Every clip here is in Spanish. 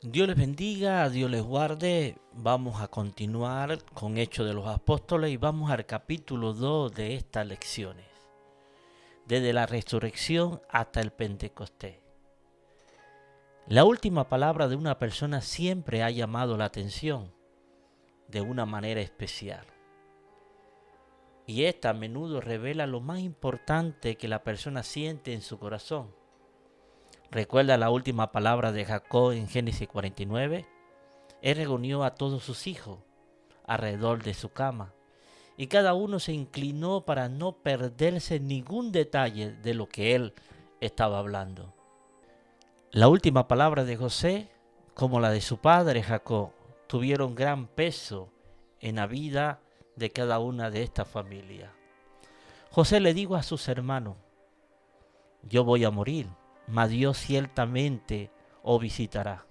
Dios les bendiga, Dios les guarde. Vamos a continuar con Hechos de los Apóstoles y vamos al capítulo 2 de estas lecciones, desde la resurrección hasta el Pentecostés. La última palabra de una persona siempre ha llamado la atención de una manera especial. Y esta a menudo revela lo más importante que la persona siente en su corazón. Recuerda la última palabra de Jacob en Génesis 49. Él reunió a todos sus hijos alrededor de su cama, y cada uno se inclinó para no perderse ningún detalle de lo que él estaba hablando. La última palabra de José, como la de su padre Jacob, tuvieron gran peso en la vida de cada una de estas familias. José le dijo a sus hermanos: yo voy a morir, mas Dios ciertamente os visitará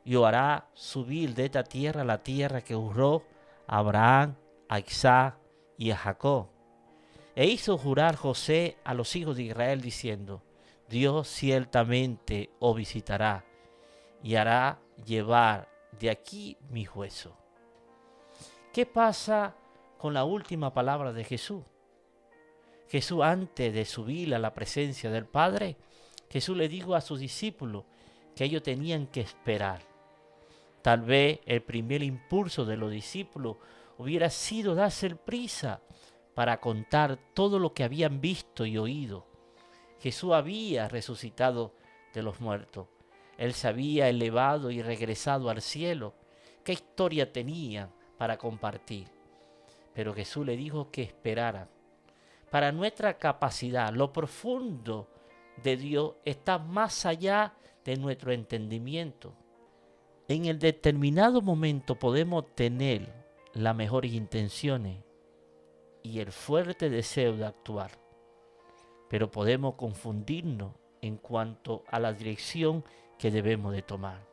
y os hará subir de esta tierra a la tierra que juró a Abraham, a Isaac y a Jacob. E hizo jurar José a los hijos de Israel diciendo: Dios ciertamente os visitará y hará llevar de aquí mi hueso. ¿Qué pasa con la última palabra de Jesús? Jesús, antes de subir a la presencia del Padre, Jesús le dijo a sus discípulos que ellos tenían que esperar. Tal vez el primer impulso de los discípulos hubiera sido darse prisa para contar todo lo que habían visto y oído. Jesús había resucitado de los muertos. Él se había elevado y regresado al cielo. ¿Qué historia tenían para compartir? Pero Jesús le dijo que esperaran. Para nuestra capacidad, lo profundo de Dios está más allá de nuestro entendimiento. En el determinado momento podemos tener las mejores intenciones y el fuerte deseo de actuar, pero podemos confundirnos en cuanto a la dirección que debemos de tomar.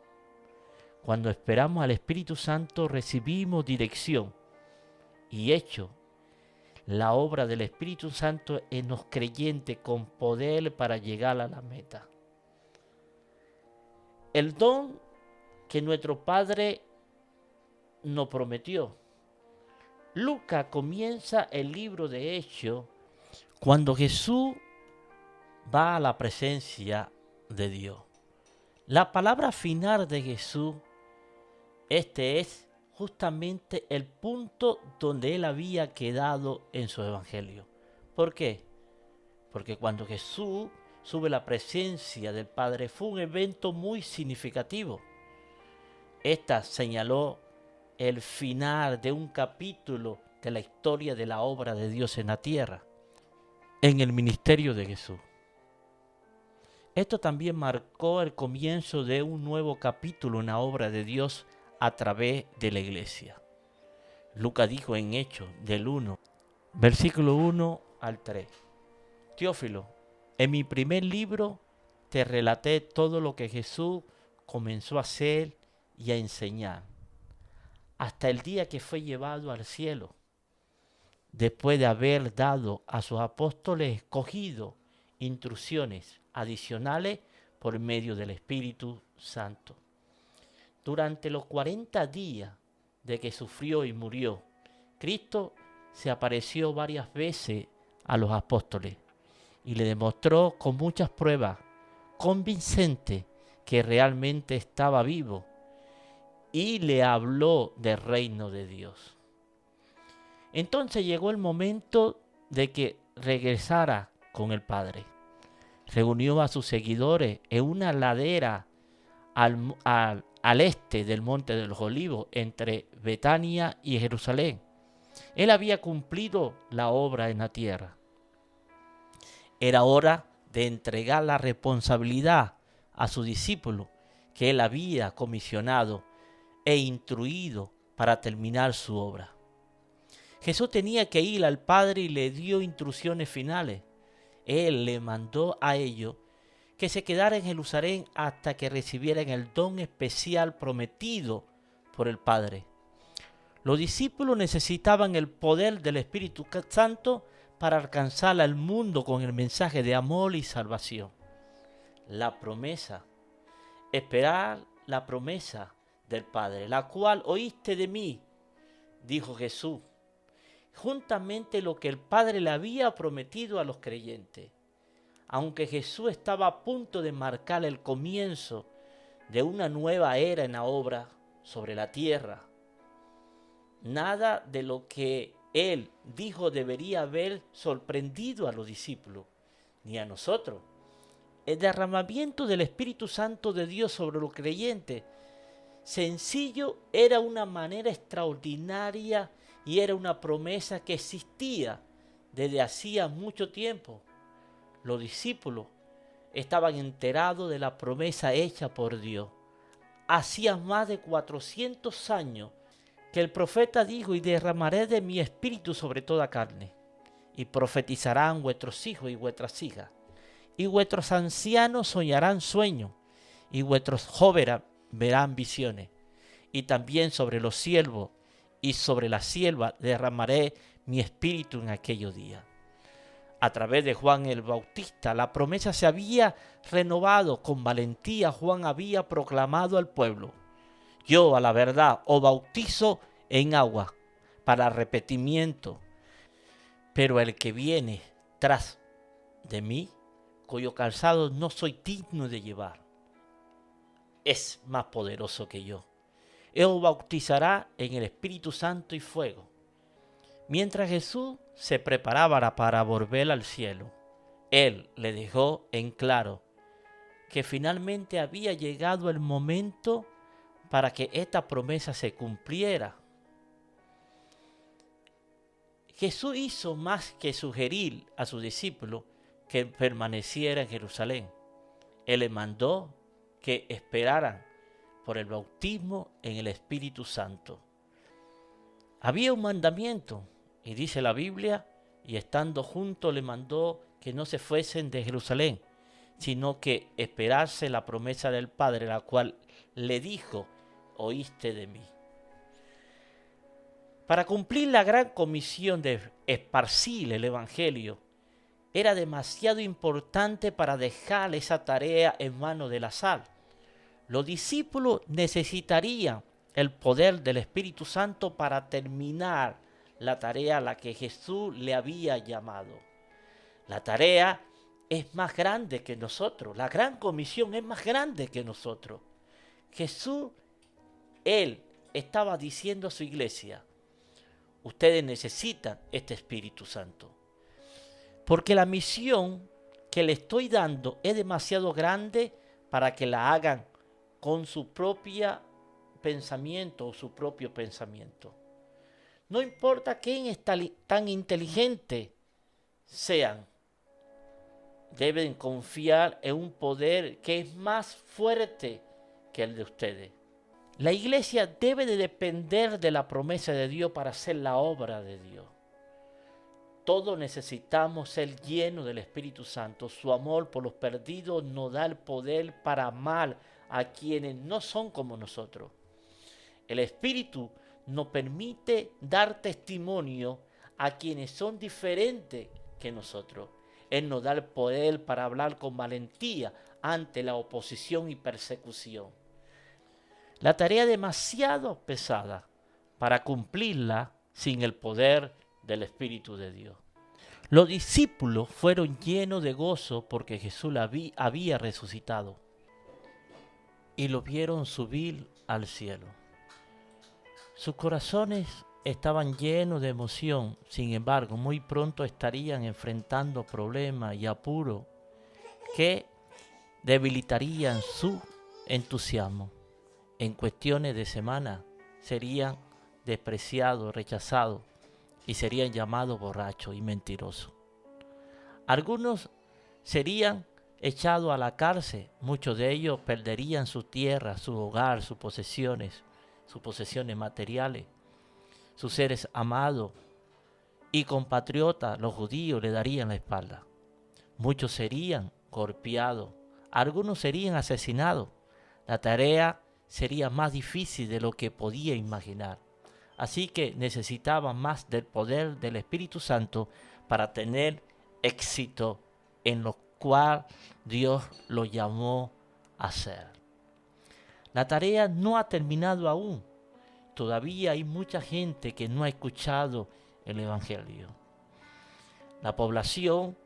Cuando esperamos al Espíritu Santo recibimos dirección y hecho la obra del Espíritu Santo en los creyentes con poder para llegar a la meta. El don que nuestro Padre nos prometió. Lucas comienza el libro de Hechos cuando Jesús va a la presencia de Dios. La palabra final de Jesús, este es justamente el punto donde él había quedado en su evangelio. ¿Por qué? Porque cuando Jesús sube a la presencia del Padre fue un evento muy significativo. Esta señaló el final de un capítulo de la historia de la obra de Dios en la tierra, en el ministerio de Jesús. Esto también marcó el comienzo de un nuevo capítulo en la obra de Dios a través de la iglesia. Lucas dijo en Hechos del 1, versículo 1 al 3. Teófilo, en mi primer libro te relaté todo lo que Jesús comenzó a hacer y a enseñar, hasta el día que fue llevado al cielo, después de haber dado a sus apóstoles escogidos instrucciones adicionales por medio del Espíritu Santo. Durante los 40 días de que sufrió y murió, Cristo se apareció varias veces a los apóstoles y le demostró con muchas pruebas convincentes que realmente estaba vivo y le habló del reino de Dios. Entonces llegó el momento de que regresara con el Padre. Reunió a sus seguidores en una ladera al este del Monte de los Olivos, entre Betania y Jerusalén. Él había cumplido la obra en la tierra. Era hora de entregar la responsabilidad a sus discípulos que él había comisionado e instruido para terminar su obra. Jesús tenía que ir al Padre y le dio instrucciones finales. Él le mandó a ellos que se quedaran en Jerusalén hasta que recibieran el don especial prometido por el Padre. Los discípulos necesitaban el poder del Espíritu Santo para alcanzar al mundo con el mensaje de amor y salvación. La promesa, esperar la promesa del Padre, la cual oíste de mí, dijo Jesús, juntamente lo que el Padre le había prometido a los creyentes. Aunque Jesús estaba a punto de marcar el comienzo de una nueva era en la obra sobre la tierra, nada de lo que él dijo debería haber sorprendido a los discípulos, ni a nosotros. El derramamiento del Espíritu Santo de Dios sobre los creyentes, sencillo, era una manera extraordinaria y era una promesa que existía desde hacía mucho tiempo. Los discípulos estaban enterados de la promesa hecha por Dios. Hacía más de 400 años que el profeta dijo: y derramaré de mi espíritu sobre toda carne, y profetizarán vuestros hijos y vuestras hijas, y vuestros ancianos soñarán sueños, y vuestros jóvenes verán visiones. Y también sobre los siervos y sobre las siervas derramaré mi espíritu en aquellos días. A través de Juan el Bautista, la promesa se había renovado. Con valentía Juan había proclamado al pueblo: yo, a la verdad, os bautizo en agua para arrepentimiento, pero el que viene tras de mí, cuyo calzado no soy digno de llevar, es más poderoso que yo. Él os bautizará en el Espíritu Santo y fuego. Mientras Jesús se preparaba para volver al cielo, Él le dejó en claro que finalmente había llegado el momento para que esta promesa se cumpliera. Jesús hizo más que sugerir a sus discípulos que permaneciera en Jerusalén. Él les mandó que esperaran por el bautismo en el Espíritu Santo. Había un mandamiento, y dice la Biblia, y estando juntos le mandó que no se fuesen de Jerusalén, sino que esperase la promesa del Padre, la cual le dijo: oíste de mí. Para cumplir la gran comisión de esparcir el Evangelio, era demasiado importante para dejar esa tarea en manos del azar. Los discípulos necesitarían el poder del Espíritu Santo para terminar la tarea a la que Jesús le había llamado. La tarea es más grande que nosotros. La gran comisión es más grande que nosotros. Jesús, Él estaba diciendo a su iglesia: ustedes necesitan este Espíritu Santo. Porque la misión que le estoy dando es demasiado grande para que la hagan con su propio pensamiento o su propio pensamiento. No importa quién tan inteligente sean, deben confiar en un poder que es más fuerte que el de ustedes. La iglesia debe de depender de la promesa de Dios para hacer la obra de Dios. Todos necesitamos ser llenos del Espíritu Santo. Su amor por los perdidos nos da el poder para amar a quienes no son como nosotros. El Espíritu nos permite dar testimonio a quienes son diferentes que nosotros. Él nos da el poder para hablar con valentía ante la oposición y persecución. La tarea es demasiado pesada para cumplirla sin el poder del Espíritu de Dios. Los discípulos fueron llenos de gozo porque Jesús había resucitado y lo vieron subir al cielo. Sus corazones estaban llenos de emoción. Sin embargo, muy pronto estarían enfrentando problemas y apuros que debilitarían su entusiasmo. En cuestiones de semanas serían despreciados, rechazados y serían llamados borrachos y mentirosos. Algunos serían echados a la cárcel. Muchos de ellos perderían su tierra, su hogar, sus posesiones materiales, sus seres amados y compatriotas, los judíos, le darían la espalda. Muchos serían golpeados, algunos serían asesinados. La tarea sería más difícil de lo que podía imaginar. Así que necesitaban más del poder del Espíritu Santo para tener éxito en lo cual Dios lo llamó a hacer. La tarea no ha terminado aún. Todavía hay mucha gente que no ha escuchado el Evangelio. La población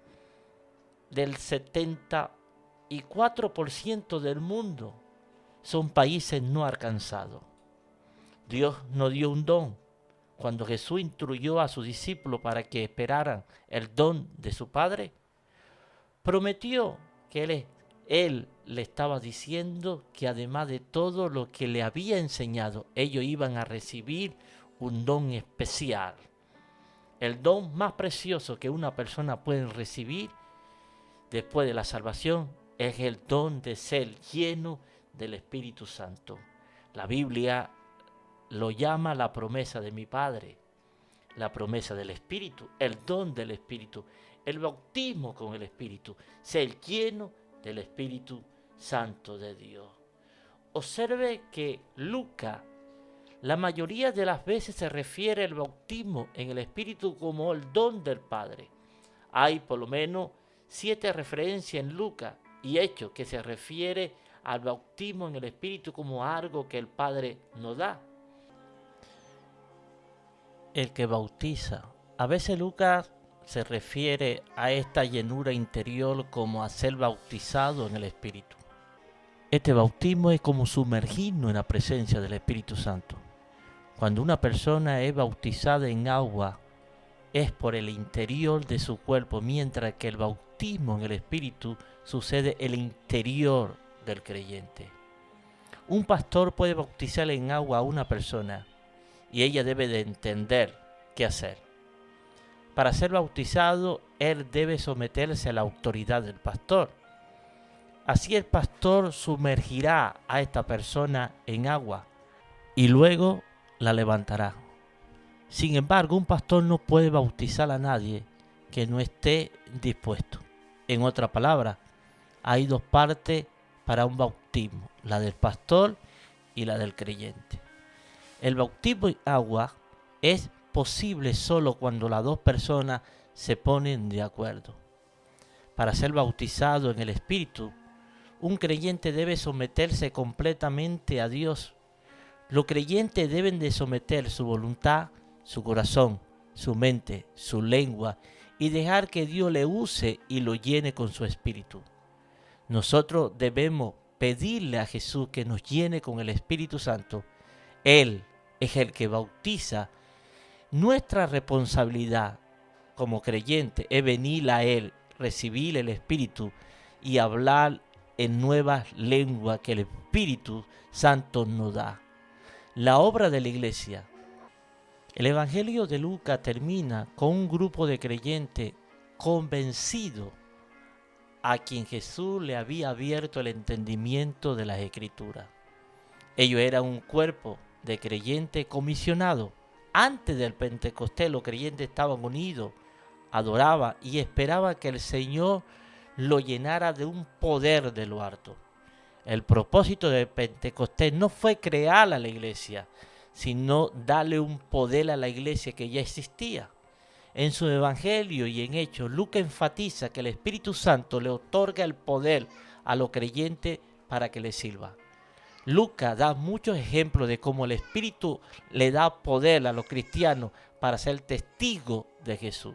del 74% del mundo son países no alcanzados. Dios nos dio un don. Cuando Jesús instruyó a sus discípulos para que esperaran el don de su Padre, prometió que Él le estaba diciendo que además de todo lo que le había enseñado, ellos iban a recibir un don especial. El don más precioso que una persona puede recibir después de la salvación es el don de ser lleno del Espíritu Santo. La Biblia lo llama la promesa de mi Padre, la promesa del Espíritu, el don del Espíritu, el bautismo con el Espíritu, ser lleno del Espíritu Santo de Dios. Observe que Lucas, la mayoría de las veces se refiere al bautismo en el Espíritu como el don del Padre. Hay por lo menos 7 referencias en Lucas y Hechos que se refiere al bautismo en el Espíritu como algo que el Padre nos da. El que bautiza. A veces Lucas se refiere a esta llenura interior como a ser bautizado en el Espíritu. Este bautismo es como sumergirnos en la presencia del Espíritu Santo. Cuando una persona es bautizada en agua, es por el interior de su cuerpo, mientras que el bautismo en el Espíritu sucede en el interior del creyente. Un pastor puede bautizar en agua a una persona y ella debe de entender qué hacer. Para ser bautizado, él debe someterse a la autoridad del pastor. Así el pastor sumergirá a esta persona en agua y luego la levantará. Sin embargo, un pastor no puede bautizar a nadie que no esté dispuesto. En otra palabra, hay 2 partes para un bautismo, la del pastor y la del creyente. El bautismo en agua es posible solo cuando las 2 personas se ponen de acuerdo. Para ser bautizado en el Espíritu, un creyente debe someterse completamente a Dios. Los creyentes deben de someter su voluntad, su corazón, su mente, su lengua y dejar que Dios le use y lo llene con su Espíritu. Nosotros debemos pedirle a Jesús que nos llene con el Espíritu Santo. Él es el que bautiza. Nuestra responsabilidad como creyente es venir a Él, recibir el Espíritu y hablar en nuevas lenguas que el Espíritu Santo nos da. La obra de la iglesia. El Evangelio de Lucas termina con un grupo de creyentes convencidos a quien Jesús le había abierto el entendimiento de las Escrituras. Ellos eran un cuerpo de creyentes comisionados. Antes del Pentecostés los creyentes estaban unidos, adoraban y esperaban que el Señor lo llenara de un poder de lo alto. El propósito del Pentecostés no fue crear a la iglesia, sino darle un poder a la iglesia que ya existía. En su Evangelio y en Hechos, Lucas enfatiza que el Espíritu Santo le otorga el poder a los creyentes para que le sirva. Lucas da muchos ejemplos de cómo el Espíritu le da poder a los cristianos para ser testigos de Jesús.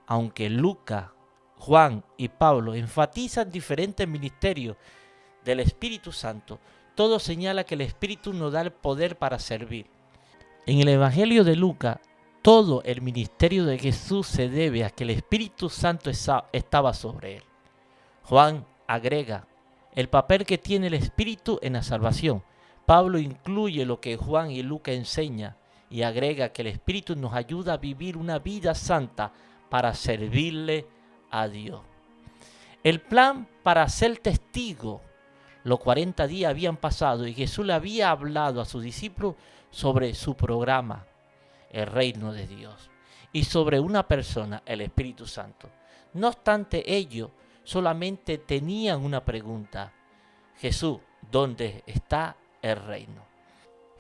Aunque Lucas, Juan y Pablo enfatizan diferentes ministerios del Espíritu Santo, todo señala que el Espíritu nos da el poder para servir. En el Evangelio de Lucas, todo el ministerio de Jesús se debe a que el Espíritu Santo estaba sobre él. Juan agrega el papel que tiene el Espíritu en la salvación. Pablo incluye lo que Juan y Lucas enseñan y agrega que el Espíritu nos ayuda a vivir una vida santa para servirle a Dios. El plan para ser testigo. Los 40 días habían pasado y Jesús le había hablado a sus discípulos sobre su programa, el reino de Dios, y sobre una persona, el Espíritu Santo. No obstante ellos solamente tenían una pregunta: Jesús, ¿dónde está el reino?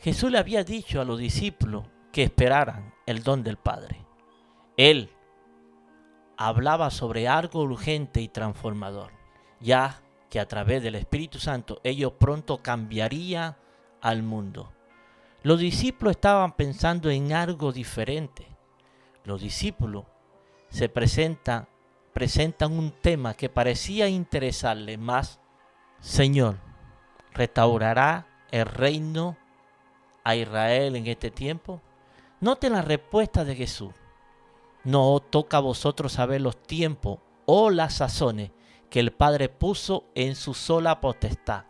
Jesús le había dicho a los discípulos que esperaran el don del Padre. Él hablaba sobre algo urgente y transformador, ya que a través del Espíritu Santo ellos pronto cambiarían al mundo. Los discípulos estaban pensando en algo diferente. Los discípulos presentan un tema que parecía interesarle más. Señor, ¿restaurará el reino a Israel en este tiempo? Noten la respuesta de Jesús. No os toca a vosotros saber los tiempos o las sazones que el Padre puso en su sola potestad.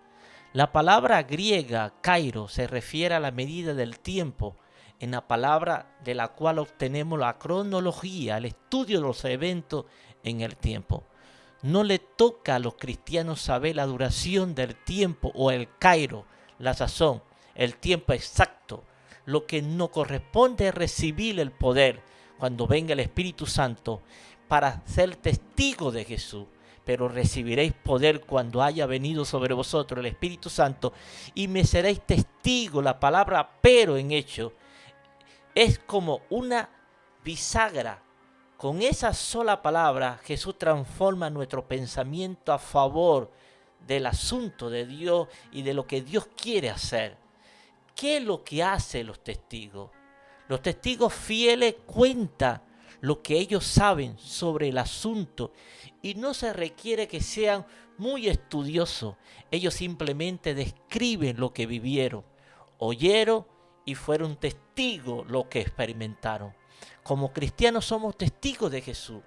La palabra griega kairo se refiere a la medida del tiempo, en la palabra de la cual obtenemos la cronología, el estudio de los eventos en el tiempo. No le toca a los cristianos saber la duración del tiempo o el kairo, la sazón, el tiempo exacto. Lo que nos corresponde es recibir el poder cuando venga el Espíritu Santo para ser testigo de Jesús. Pero recibiréis poder cuando haya venido sobre vosotros el Espíritu Santo y me seréis testigo. La palabra pero en hecho es como una bisagra. Con esa sola palabra Jesús transforma nuestro pensamiento a favor del asunto de Dios y de lo que Dios quiere hacer. ¿Qué es lo que hacen los testigos? Los testigos fieles cuentan lo que ellos saben sobre el asunto y no se requiere que sean muy estudiosos. Ellos simplemente describen lo que vivieron, oyeron y fueron testigos lo que experimentaron. Como cristianos somos testigos de Jesús,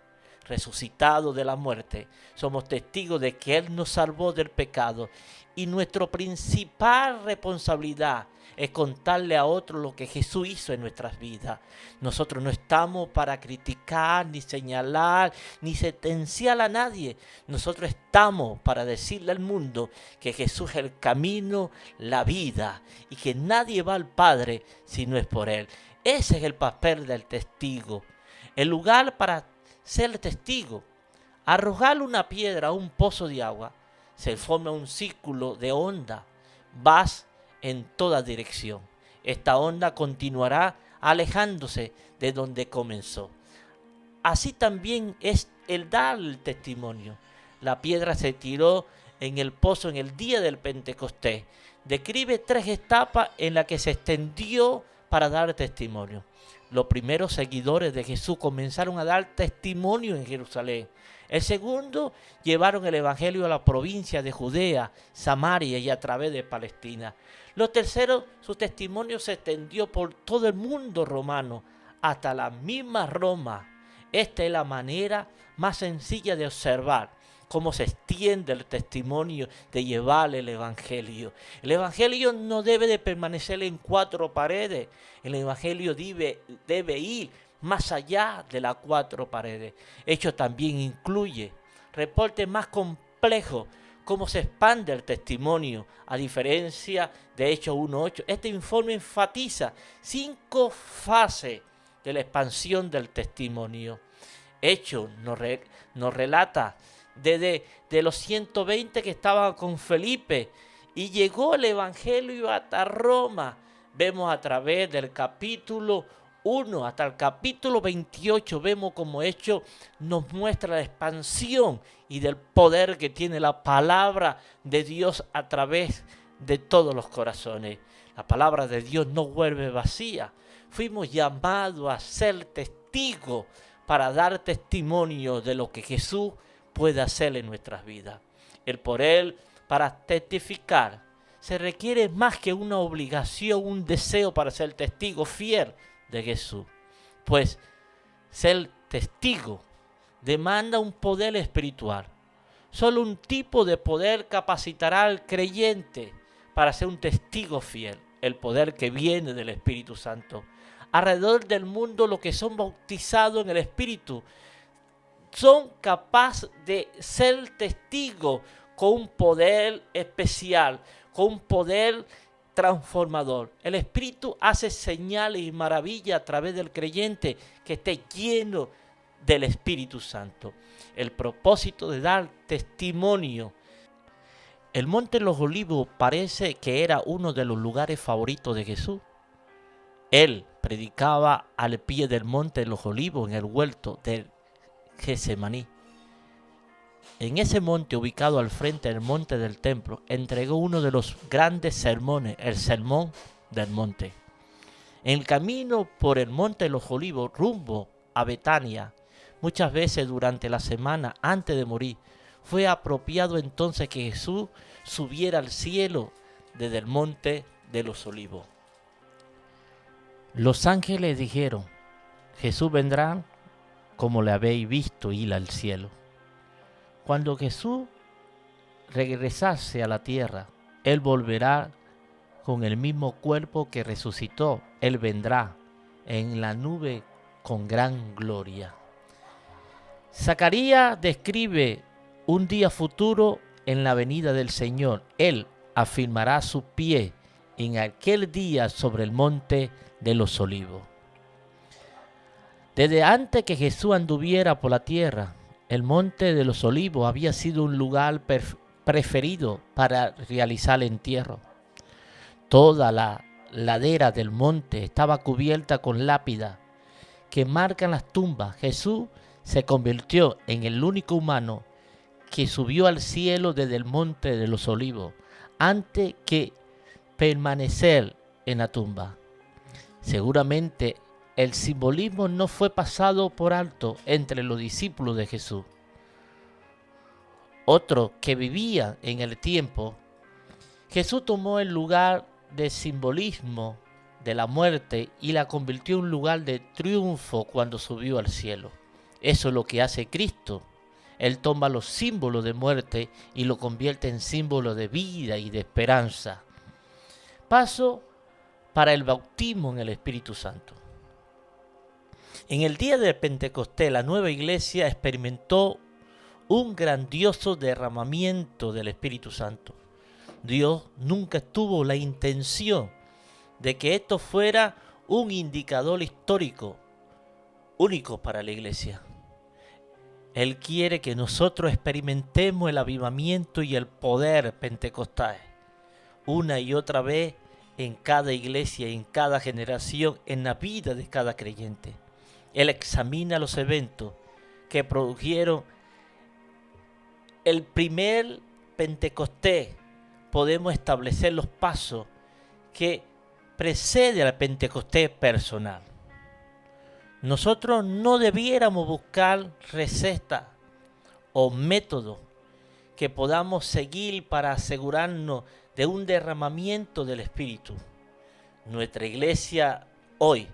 resucitado de la muerte. Somos testigos de que Él nos salvó del pecado y nuestra principal responsabilidad es contarle a otros lo que Jesús hizo en nuestras vidas. Nosotros no estamos para criticar, ni señalar, ni sentenciar a nadie. Nosotros estamos para decirle al mundo que Jesús es el camino, la vida, y que nadie va al Padre si no es por Él. Ese es el papel del testigo. El lugar para ser testigo. Arrojar una piedra a un pozo de agua, se forma un círculo de onda. Vas en toda dirección. Esta onda continuará alejándose de donde comenzó. Así también es el dar el testimonio. La piedra se tiró en el pozo en el día del Pentecostés. Describe 3 etapas en las que se extendió para dar testimonio. Los primeros seguidores de Jesús comenzaron a dar testimonio en Jerusalén. El segundo, llevaron el evangelio a la provincia de Judea, Samaria y a través de Palestina. Los terceros, su testimonio se extendió por todo el mundo romano, hasta la misma Roma. Esta es la manera más sencilla de observar cómo se extiende el testimonio de llevar el evangelio. El evangelio no debe de permanecer en 4 paredes. El evangelio debe ir más allá de las 4 paredes. Hecho también incluye reportes más complejos, cómo se expande el testimonio, a diferencia de Hechos 1:8. Este informe enfatiza 5 fases de la expansión del testimonio. Hechos nos relata de los 120 que estaban con Felipe y llegó el evangelio hasta Roma. Vemos a través del capítulo 1 hasta el capítulo 28, vemos como Hechos nos muestra la expansión y del poder que tiene la palabra de Dios a través de todos los corazones. La palabra de Dios no vuelve vacía. Fuimos llamados a ser testigos para dar testimonio de lo que Jesús puede hacer en nuestras vidas. El poder para testificar se requiere más que una obligación, un deseo para ser testigo fiel de Jesús. Pues ser testigo demanda un poder espiritual. Solo un tipo de poder capacitará al creyente para ser un testigo fiel. El poder que viene del Espíritu Santo. Alrededor del mundo, los que son bautizados en el Espíritu son capaces de ser testigos con un poder especial, con un poder transformador. El Espíritu hace señales y maravillas a través del creyente que esté lleno del Espíritu Santo. El propósito de dar testimonio. El Monte de los Olivos parece que era uno de los lugares favoritos de Jesús. Él predicaba al pie del Monte de los Olivos en el huerto del Getsemaní. en ese monte ubicado al frente del monte del templo, entregó uno de los grandes sermones, el Sermón del Monte. En el camino por el monte de los Olivos, rumbo a Betania, muchas veces durante la semana antes de morir, fue apropiado entonces que Jesús subiera al cielo desde el monte de los Olivos. Los ángeles dijeron: Jesús vendrá como le habéis visto ir al cielo. Cuando Jesús regresase a la tierra, Él volverá con el mismo cuerpo que resucitó. Él vendrá en la nube con gran gloria. Zacarías describe un día futuro en la venida del Señor. Él afirmará su pie en aquel día sobre el monte de los Olivos. Desde antes que Jesús anduviera por la tierra, el monte de los Olivos había sido un lugar preferido para realizar el entierro. Toda la ladera del monte estaba cubierta con lápidas que marcan las tumbas. Jesús se convirtió en el único humano que subió al cielo desde el monte de los Olivos antes que permanecer en la tumba. Seguramente el simbolismo no fue pasado por alto entre los discípulos de Jesús. Otro que vivía en el tiempo, Jesús tomó el lugar de simbolismo de la muerte y la convirtió en un lugar de triunfo cuando subió al cielo. Eso es lo que hace Cristo. Él toma los símbolos de muerte y lo convierte en símbolos de vida y de esperanza. Paso para el bautismo en el Espíritu Santo. En el día de Pentecostés, la nueva iglesia experimentó un grandioso derramamiento del Espíritu Santo. Dios nunca tuvo la intención de que esto fuera un indicador histórico único para la iglesia. Él quiere que nosotros experimentemos el avivamiento y el poder pentecostal una y otra vez en cada iglesia, en cada generación, en la vida de cada creyente. Él examina los eventos que produjeron el primer Pentecostés. Podemos establecer los pasos que preceden al Pentecostés personal. Nosotros no debiéramos buscar recetas o métodos que podamos seguir para asegurarnos de un derramamiento del Espíritu. Nuestra iglesia hoy,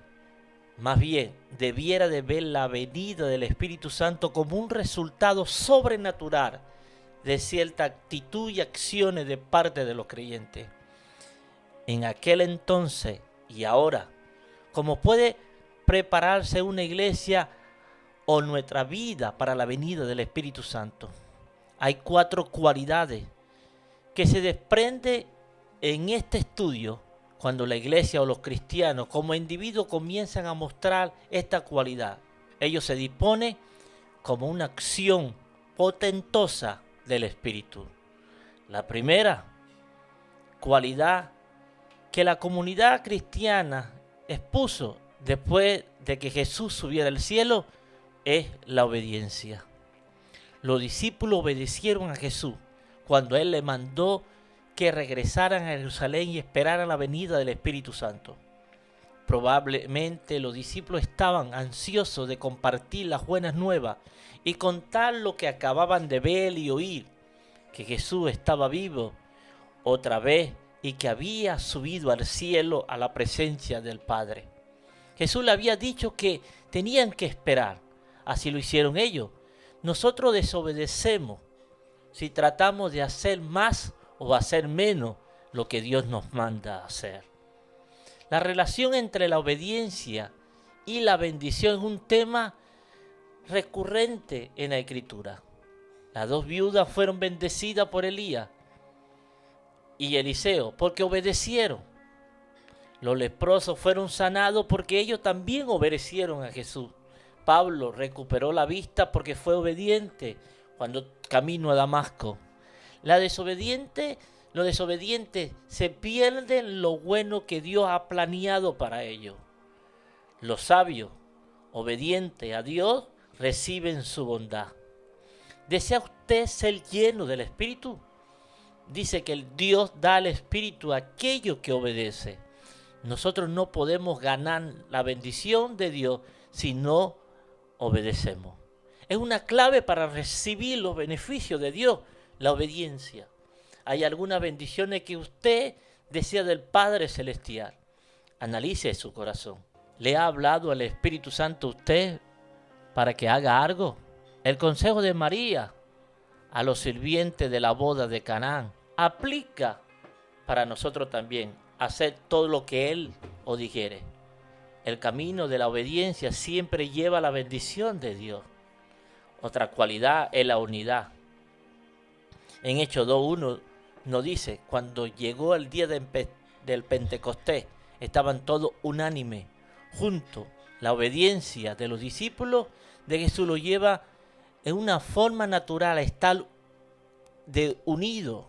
más bien, debiera de ver la venida del Espíritu Santo como un resultado sobrenatural de cierta actitud y acciones de parte de los creyentes. En aquel entonces y ahora, como puede prepararse una iglesia o nuestra vida para la venida del Espíritu Santo. Hay 4 cualidades que se desprenden en este estudio cuando la iglesia o los cristianos como individuos comienzan a mostrar esta cualidad. Ellos se disponen como una acción potentosa del Espíritu. La primera cualidad que la comunidad cristiana expuso después de que Jesús subiera al cielo es la obediencia. Los discípulos obedecieron a Jesús cuando Él les mandó que regresaran a Jerusalén y esperaran la venida del Espíritu Santo. Probablemente los discípulos estaban ansiosos de compartir las buenas nuevas y contar lo que acababan de ver y oír, que Jesús estaba vivo otra vez y que había subido al cielo a la presencia del Padre. Jesús le había dicho que tenían que esperar. Así lo hicieron ellos. Nosotros desobedecemos si tratamos de hacer más o hacer menos lo que Dios nos manda a hacer. La relación entre la obediencia y la bendición es un tema recurrente en la Escritura. Las 2 viudas fueron bendecidas por Elías y Eliseo porque obedecieron. Los leprosos fueron sanados porque ellos también obedecieron a Jesús. Pablo recuperó la vista porque fue obediente cuando camino a Damasco. Los desobedientes se pierden lo bueno que Dios ha planeado para ellos. Los sabios, obedientes a Dios, reciben su bondad. ¿Desea usted usted ser lleno del Espíritu? Dice que el Dios da el Espíritu a aquello que obedece. Nosotros no podemos ganar la bendición de Dios si no obedecemos. Es una clave para recibir los beneficios de Dios, la obediencia. Hay algunas bendiciones que usted desea del Padre Celestial. Analice su corazón. ¿Le ha hablado el Espíritu Santo a usted para que haga algo? El consejo de María a los sirvientes de la boda de Canaán aplica para nosotros también. Hacer todo lo que Él os dijere. El camino de la obediencia siempre lleva a la bendición de Dios. Otra cualidad es la unidad. En Hechos 2:1 nos dice, cuando llegó el día del Pentecostés, estaban todos unánimes, juntos. La obediencia de los discípulos de Jesús lo lleva en una forma natural a estar unidos.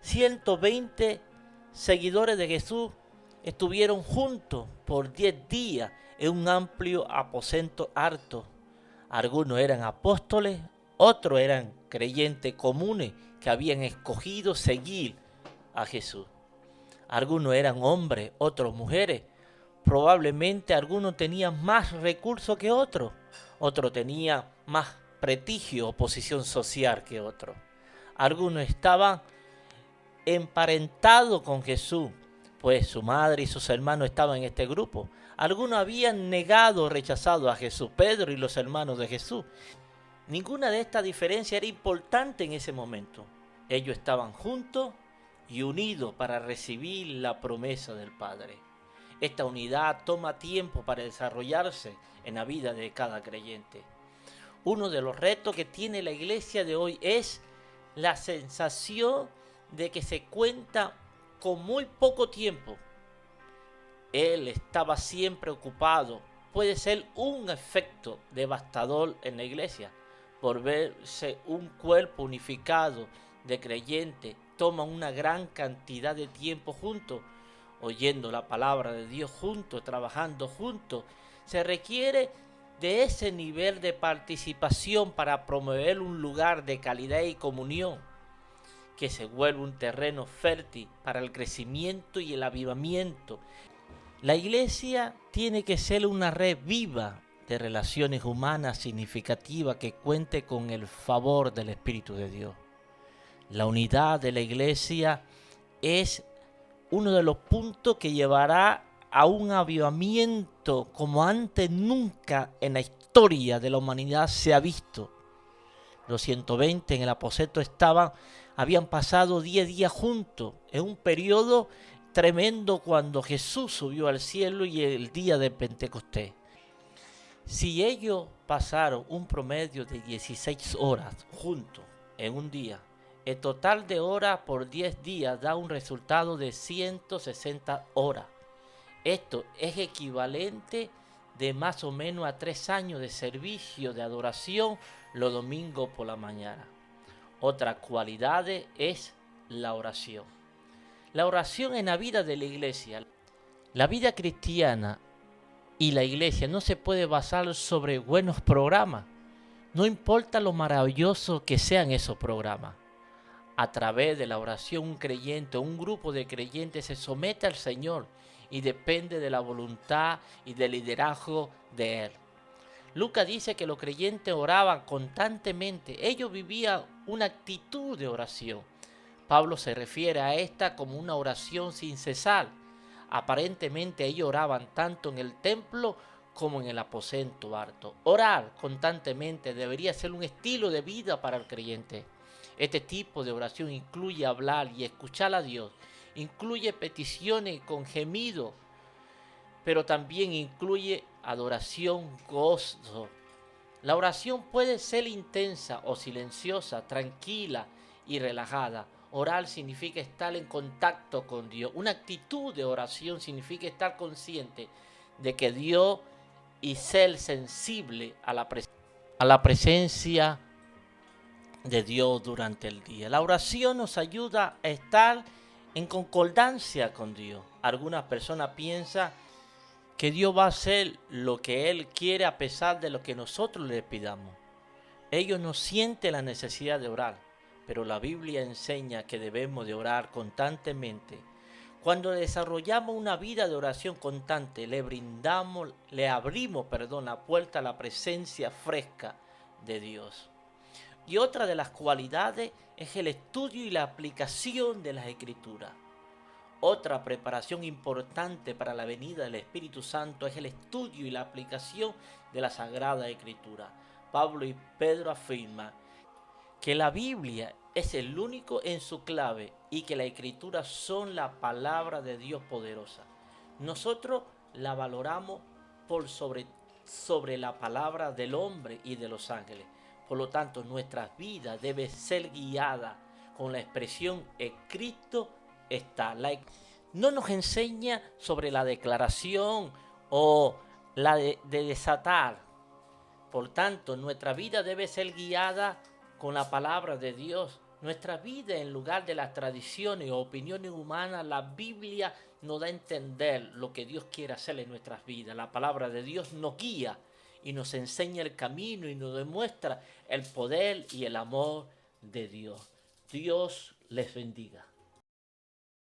120 seguidores de Jesús estuvieron juntos por 10 días en un amplio aposento harto. Algunos eran apóstoles, otros eran creyentes comunes que habían escogido seguir a Jesús. Algunos eran hombres, otros mujeres. Probablemente algunos tenían más recursos que otros. Otros tenían más prestigio o posición social que otros. Algunos estaban emparentado con Jesús, pues su madre y sus hermanos estaban en este grupo. Algunos habían negado o rechazado a Jesús, Pedro y los hermanos de Jesús. Ninguna de estas diferencias era importante en ese momento. Ellos estaban juntos y unidos para recibir la promesa del Padre. Esta unidad toma tiempo para desarrollarse en la vida de cada creyente. Uno de los retos que tiene la iglesia de hoy es la sensación de que se cuenta con muy poco tiempo. Él estaba siempre ocupado. Puede ser un efecto devastador en la iglesia. Por verse un cuerpo unificado de creyentes, toman una gran cantidad de tiempo juntos, oyendo la palabra de Dios juntos, trabajando juntos. Se requiere de ese nivel de participación para promover un lugar de calidad y comunión que se vuelve un terreno fértil para el crecimiento y el avivamiento. La iglesia tiene que ser una red viva de relaciones humanas significativas que cuente con el favor del Espíritu de Dios. La unidad de la iglesia es uno de los puntos que llevará a un avivamiento como antes nunca en la historia de la humanidad se ha visto. Los 120 en el aposento habían pasado 10 días juntos, en un periodo tremendo cuando Jesús subió al cielo y el día de Pentecostés. Si ellos pasaron un promedio de 16 horas juntos en un día, el total de horas por 10 días da un resultado de 160 horas. Esto es equivalente de más o menos a 3 años de servicio de adoración los domingos por la mañana. Otra cualidad es la oración. La oración en la vida de la iglesia. La vida cristiana y la iglesia no se puede basar sobre buenos programas. No importa lo maravilloso que sean esos programas. A través de la oración, un creyente o un grupo de creyentes se somete al Señor y depende de la voluntad y del liderazgo de Él. Lucas dice que los creyentes oraban constantemente. Ellos vivían una actitud de oración. Pablo se refiere a esta como una oración sin cesar. Aparentemente ellos oraban tanto en el templo como en el aposento alto. Orar constantemente debería ser un estilo de vida para el creyente. Este tipo de oración incluye hablar y escuchar a Dios. Incluye peticiones con gemido, pero también incluye adoración, gozo. La oración puede ser intensa o silenciosa, tranquila y relajada. Orar significa estar en contacto con Dios. Una actitud de oración significa estar consciente de que Dios y ser sensible a la presencia de Dios durante el día. La oración nos ayuda a estar en concordancia con Dios. Algunas personas piensan que Dios va a hacer lo que Él quiere a pesar de lo que nosotros le pidamos. Ellos no sienten la necesidad de orar, pero la Biblia enseña que debemos de orar constantemente. Cuando desarrollamos una vida de oración constante, le abrimos, la puerta a la presencia fresca de Dios. Y otra de las cualidades es el estudio y la aplicación de las Escrituras. Otra preparación importante para la venida del Espíritu Santo es el estudio y la aplicación de la Sagrada Escritura. Pablo y Pedro afirman que la Biblia es el único en su clave y que las Escrituras son la palabra de Dios poderosa. Nosotros la valoramos por sobre la palabra del hombre y de los ángeles. Por lo tanto, nuestras vidas deben ser guiadas con la expresión Cristo está. No nos enseña sobre la declaración o la de desatar. Por tanto, nuestra vida debe ser guiada con la palabra de Dios. Nuestra vida, en lugar de las tradiciones o opiniones humanas, la Biblia nos da a entender lo que Dios quiere hacer en nuestras vidas. La palabra de Dios nos guía y nos enseña el camino y nos demuestra el poder y el amor de Dios. Dios les bendiga.